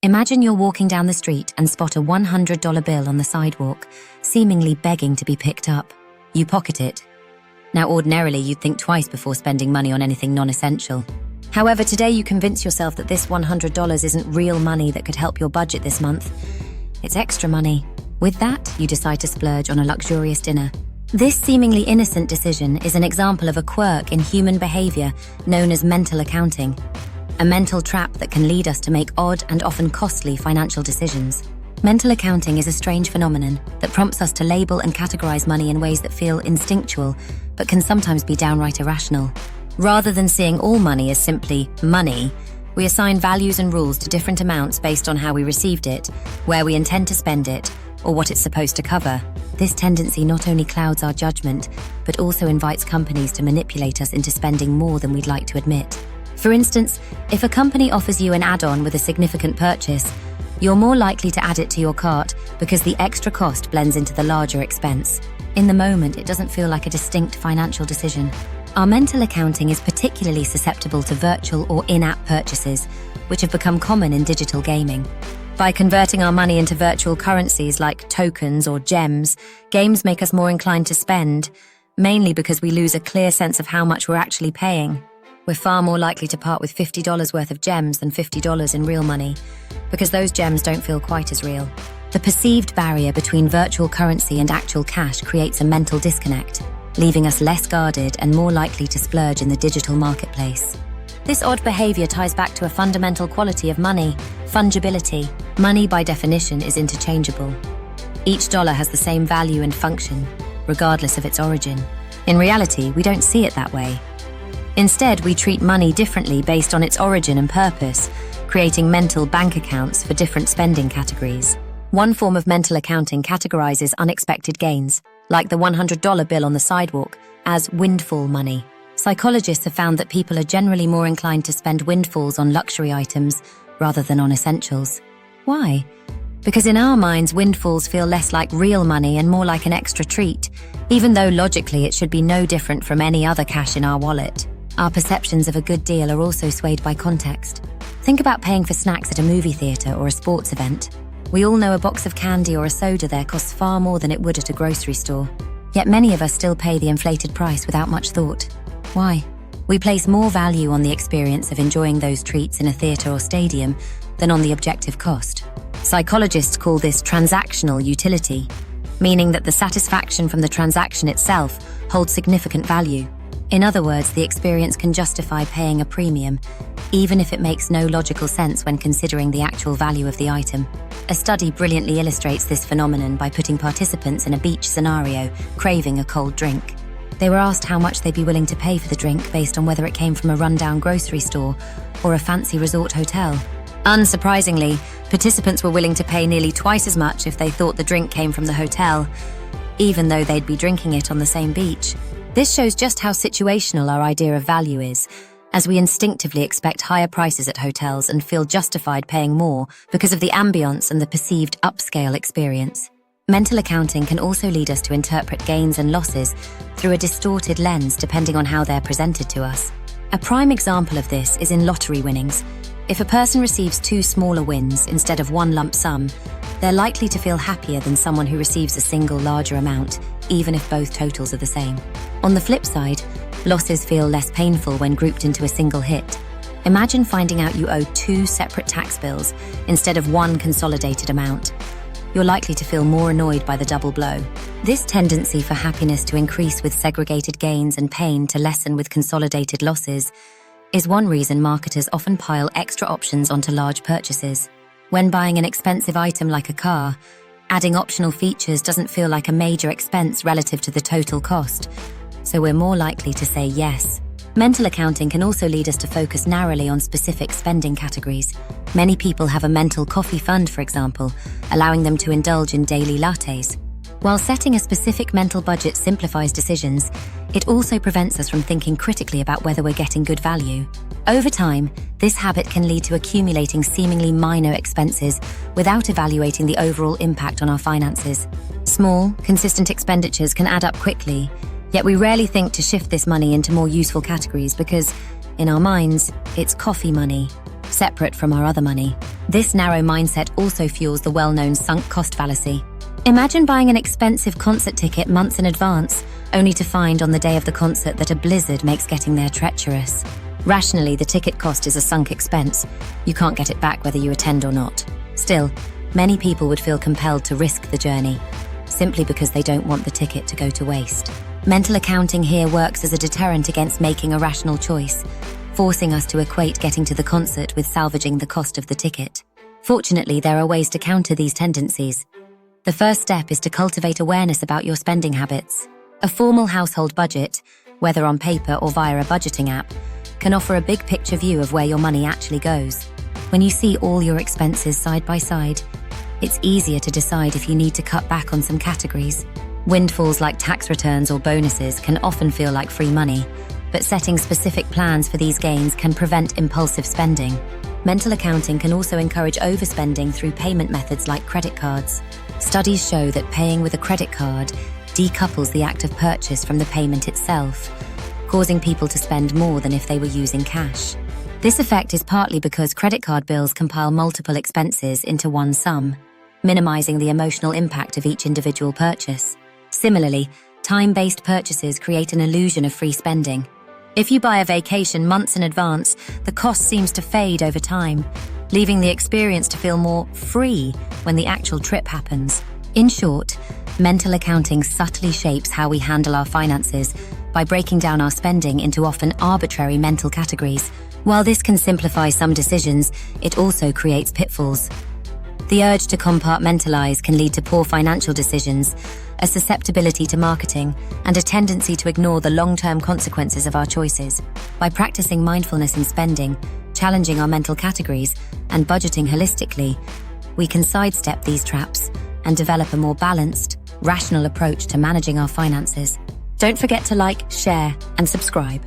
Imagine you're walking down the street and spot a $100 bill on the sidewalk, seemingly begging to be picked up. You pocket it. Now, ordinarily, you'd think twice before spending money on anything non-essential. However, today you convince yourself that this $100 isn't real money that could help your budget this month. It's extra money. With that, you decide to splurge on a luxurious dinner. This seemingly innocent decision is an example of a quirk in human behavior known as mental accounting, a mental trap that can lead us to make odd and often costly financial decisions. Mental accounting is a strange phenomenon that prompts us to label and categorize money in ways that feel instinctual, but can sometimes be downright irrational. Rather than seeing all money as simply money, we assign values and rules to different amounts based on how we received it, where we intend to spend it, or what it's supposed to cover. This tendency not only clouds our judgment, but also invites companies to manipulate us into spending more than we'd like to admit. For instance, if a company offers you an add-on with a significant purchase, you're more likely to add it to your cart because the extra cost blends into the larger expense. In the moment, it doesn't feel like a distinct financial decision. Our mental accounting is particularly susceptible to virtual or in-app purchases, which have become common in digital gaming. By converting our money into virtual currencies like tokens or gems, games make us more inclined to spend, mainly because we lose a clear sense of how much we're actually paying. We're far more likely to part with $50 worth of gems than $50 in real money, because those gems don't feel quite as real. The perceived barrier between virtual currency and actual cash creates a mental disconnect, leaving us less guarded and more likely to splurge in the digital marketplace. This odd behavior ties back to a fundamental quality of money: fungibility. Money, by definition, is interchangeable. Each dollar has the same value and function, regardless of its origin. In reality, we don't see it that way. Instead, we treat money differently based on its origin and purpose, creating mental bank accounts for different spending categories. One form of mental accounting categorizes unexpected gains, like the $100 bill on the sidewalk, as windfall money. Psychologists have found that people are generally more inclined to spend windfalls on luxury items rather than on essentials. Why? Because in our minds, windfalls feel less like real money and more like an extra treat, even though logically it should be no different from any other cash in our wallet. Our perceptions of a good deal are also swayed by context. Think about paying for snacks at a movie theatre or a sports event. We all know a box of candy or a soda there costs far more than it would at a grocery store. Yet many of us still pay the inflated price without much thought. Why? We place more value on the experience of enjoying those treats in a theatre or stadium than on the objective cost. Psychologists call this transactional utility, meaning that the satisfaction from the transaction itself holds significant value. In other words, the experience can justify paying a premium, even if it makes no logical sense when considering the actual value of the item. A study brilliantly illustrates this phenomenon by putting participants in a beach scenario, craving a cold drink. They were asked how much they'd be willing to pay for the drink based on whether it came from a rundown grocery store or a fancy resort hotel. Unsurprisingly, participants were willing to pay nearly twice as much if they thought the drink came from the hotel, even though they'd be drinking it on the same beach. This shows just how situational our idea of value is, as we instinctively expect higher prices at hotels and feel justified paying more because of the ambience and the perceived upscale experience. Mental accounting can also lead us to interpret gains and losses through a distorted lens depending on how they're presented to us. A prime example of this is in lottery winnings. If a person receives 2 smaller wins instead of 1 lump sum, they're likely to feel happier than someone who receives a single larger amount, even if both totals are the same. On the flip side, losses feel less painful when grouped into a single hit. Imagine finding out you owe 2 separate tax bills instead of 1 consolidated amount. You're likely to feel more annoyed by the double blow. This tendency for happiness to increase with segregated gains and pain to lessen with consolidated losses is one reason marketers often pile extra options onto large purchases. When buying an expensive item like a car, adding optional features doesn't feel like a major expense relative to the total cost, so we're more likely to say yes. Mental accounting can also lead us to focus narrowly on specific spending categories. Many people have a mental coffee fund, for example, allowing them to indulge in daily lattes. While setting a specific mental budget simplifies decisions, it also prevents us from thinking critically about whether we're getting good value. Over time, this habit can lead to accumulating seemingly minor expenses without evaluating the overall impact on our finances. Small, consistent expenditures can add up quickly, yet we rarely think to shift this money into more useful categories because, in our minds, it's coffee money. separate from our other money. This narrow mindset also fuels the well-known sunk cost fallacy. Imagine buying an expensive concert ticket months in advance, only to find on the day of the concert that a blizzard makes getting there treacherous. Rationally, the ticket cost is a sunk expense. You can't get it back whether you attend or not. Still, many people would feel compelled to risk the journey, simply because they don't want the ticket to go to waste. Mental accounting here works as a deterrent against making a rational choice, forcing us to equate getting to the concert with salvaging the cost of the ticket. Fortunately, there are ways to counter these tendencies. The first step is to cultivate awareness about your spending habits. A formal household budget, whether on paper or via a budgeting app, can offer a big picture view of where your money actually goes. When you see all your expenses side by side, it's easier to decide if you need to cut back on some categories. Windfalls like tax returns or bonuses can often feel like free money, but setting specific plans for these gains can prevent impulsive spending. Mental accounting can also encourage overspending through payment methods like credit cards. Studies show that paying with a credit card decouples the act of purchase from the payment itself, causing people to spend more than if they were using cash. This effect is partly because credit card bills compile multiple expenses into one sum, minimizing the emotional impact of each individual purchase. Similarly, time-based purchases create an illusion of free spending. If you buy a vacation months in advance, the cost seems to fade over time, leaving the experience to feel more free when the actual trip happens. In short, mental accounting subtly shapes how we handle our finances by breaking down our spending into often arbitrary mental categories. While this can simplify some decisions, it also creates pitfalls. The urge to compartmentalize can lead to poor financial decisions, a susceptibility to marketing, and a tendency to ignore the long-term consequences of our choices. By practicing mindfulness in spending, challenging our mental categories, and budgeting holistically, we can sidestep these traps and develop a more balanced, rational approach to managing our finances. Don't forget to like, share, and subscribe.